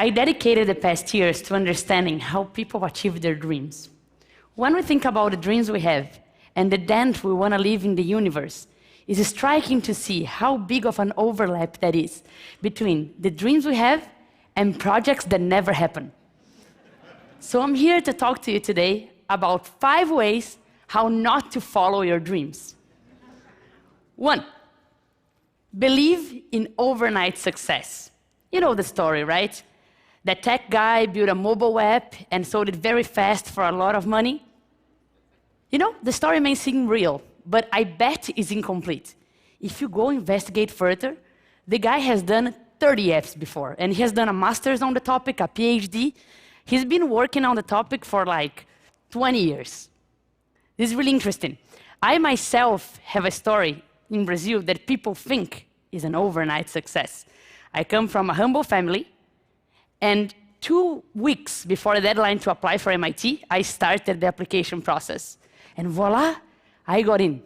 I dedicated the past years to understanding how people achieve their dreams. When we think about the dreams we have and the dent we want to leave in the universe, it's striking to see how big of an overlap that is between the dreams we have and projects that never happen. So I'm here to talk to you today about 5 ways how not to follow your dreams. 1, believe in overnight success. You know the story, right? That tech guy built a mobile app and sold it very fast for a lot of money. You know, the story may seem real, but I bet it's incomplete. If you go investigate further, the guy has done 30 apps before, and he has done a master's on the topic, a PhD. He's been working on the topic for like 20 years. This is really interesting. I myself have a story in Brazil that people think is an overnight success. I come from a humble family, and 2 weeks before the deadline to apply for MIT, I started the application process. And voila, I got in.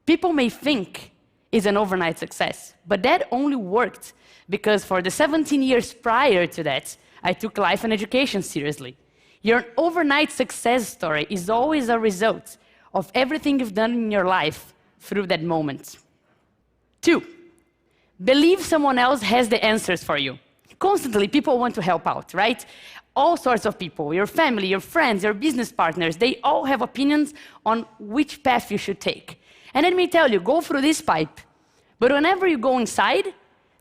People may think it's an overnight success, but that only worked because for the 17 years prior to that, I took life and education seriously. Your overnight success story is always a result of everything you've done in your life through that moment. 2, believe someone else has the answers for you. Constantly, people want to help out, right? All sorts of people, your family, your friends, your business partners, they all have opinions on which path you should take. And let me tell you, go through this pipe. But whenever you go inside,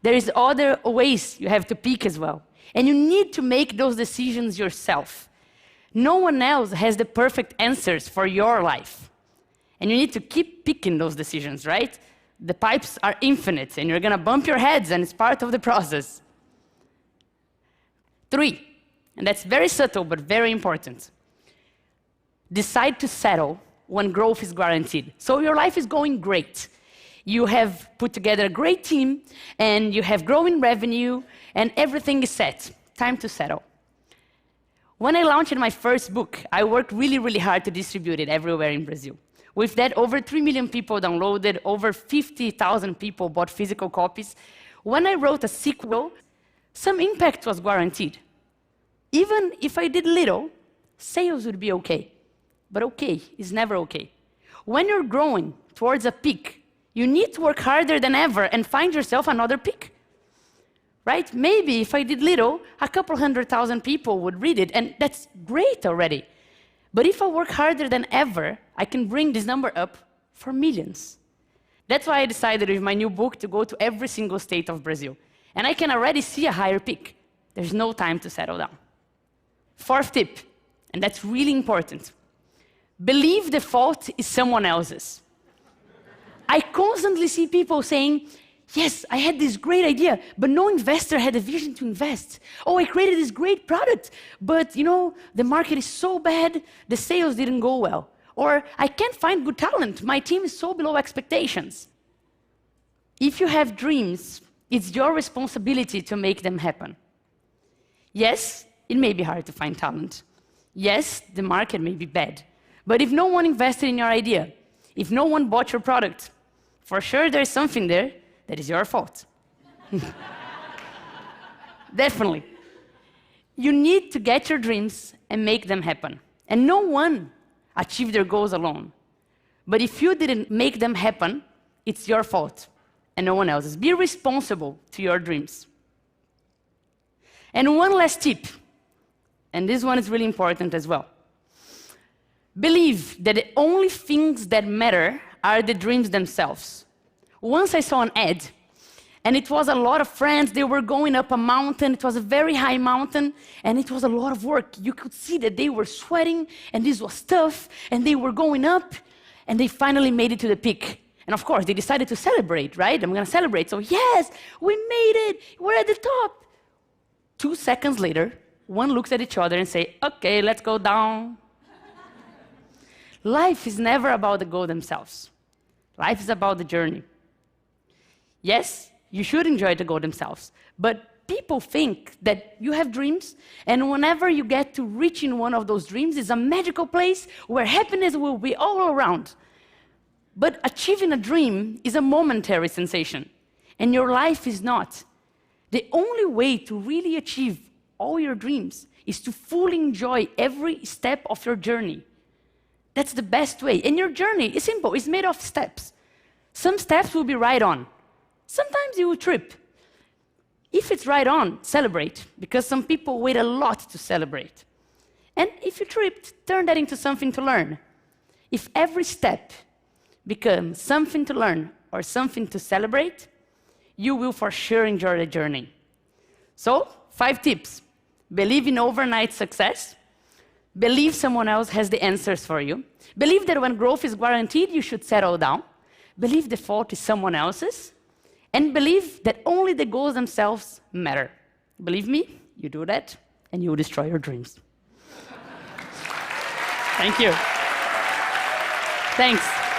there is other ways you have to pick as well. And you need to make those decisions yourself. No one else has the perfect answers for your life. And you need to keep picking those decisions, right? The pipes are infinite, and you're going to bump your heads, and it's part of the process. 3, and that's very subtle but very important. Decide to settle when growth is guaranteed. So your life is going great. You have put together a great team, and you have growing revenue, and everything is set. Time to settle. When I launched my first book, I worked really, really hard to distribute it everywhere in Brazil. With that, over 3 million people downloaded, over 50,000 people bought physical copies. When I wrote a sequel, some impact was guaranteed. Even if I did little, sales would be okay. But okay is never okay. When you're growing towards a peak, you need to work harder than ever and find yourself another peak. Right? Maybe if I did little, a couple 100,000 people would read it, and that's great already. But if I work harder than ever, I can bring this number up for millions. That's why I decided with my new book to go to every single state of Brazil. And I can already see a higher peak. There's no time to settle down. 4th tip, and that's really important. Believe the fault is someone else's. I constantly see people saying, yes, I had this great idea, but no investor had a vision to invest. Oh, I created this great product, but you know, the market is so bad, the sales didn't go well. Or I can't find good talent, my team is so below expectations. If you have dreams, it's your responsibility to make them happen. Yes, it may be hard to find talent. Yes, the market may be bad. But if no one invested in your idea, if no one bought your product, for sure there's something there that is your fault. Definitely. You need to get your dreams and make them happen. And no one achieved their goals alone. But if you didn't make them happen, it's your fault and no one else's. Be responsible to your dreams. And one last tip, and this one is really important as well. Believe that the only things that matter are the dreams themselves. Once I saw an ad, and it was a lot of friends, they were going up a mountain, it was a very high mountain, and it was a lot of work. You could see that they were sweating, and this was tough, and they were going up, and they finally made it to the peak. And of course, they decided to celebrate, right? I'm gonna celebrate, so yes, we made it, we're at the top. 2 seconds later, one looks at each other and say, okay, let's go down. Life is never about the goal themselves. Life is about the journey. Yes, you should enjoy the goal themselves, but people think that you have dreams, and whenever you get to reaching one of those dreams, it's a magical place where happiness will be all around. But achieving a dream is a momentary sensation, and your life is not. The only way to really achieve all your dreams is to fully enjoy every step of your journey. That's the best way. And your journey is simple, it's made of steps. Some steps will be right on. Sometimes you will trip. If it's right on, celebrate, because some people wait a lot to celebrate. And if you tripped, turn that into something to learn. If every step becomes something to learn or something to celebrate, you will for sure enjoy the journey. So, 5 tips. Believe in overnight success. Believe someone else has the answers for you. Believe that when growth is guaranteed, you should settle down. Believe the fault is someone else's. And believe that only the goals themselves matter. Believe me, you do that, and you will destroy your dreams. Thank you. Thanks.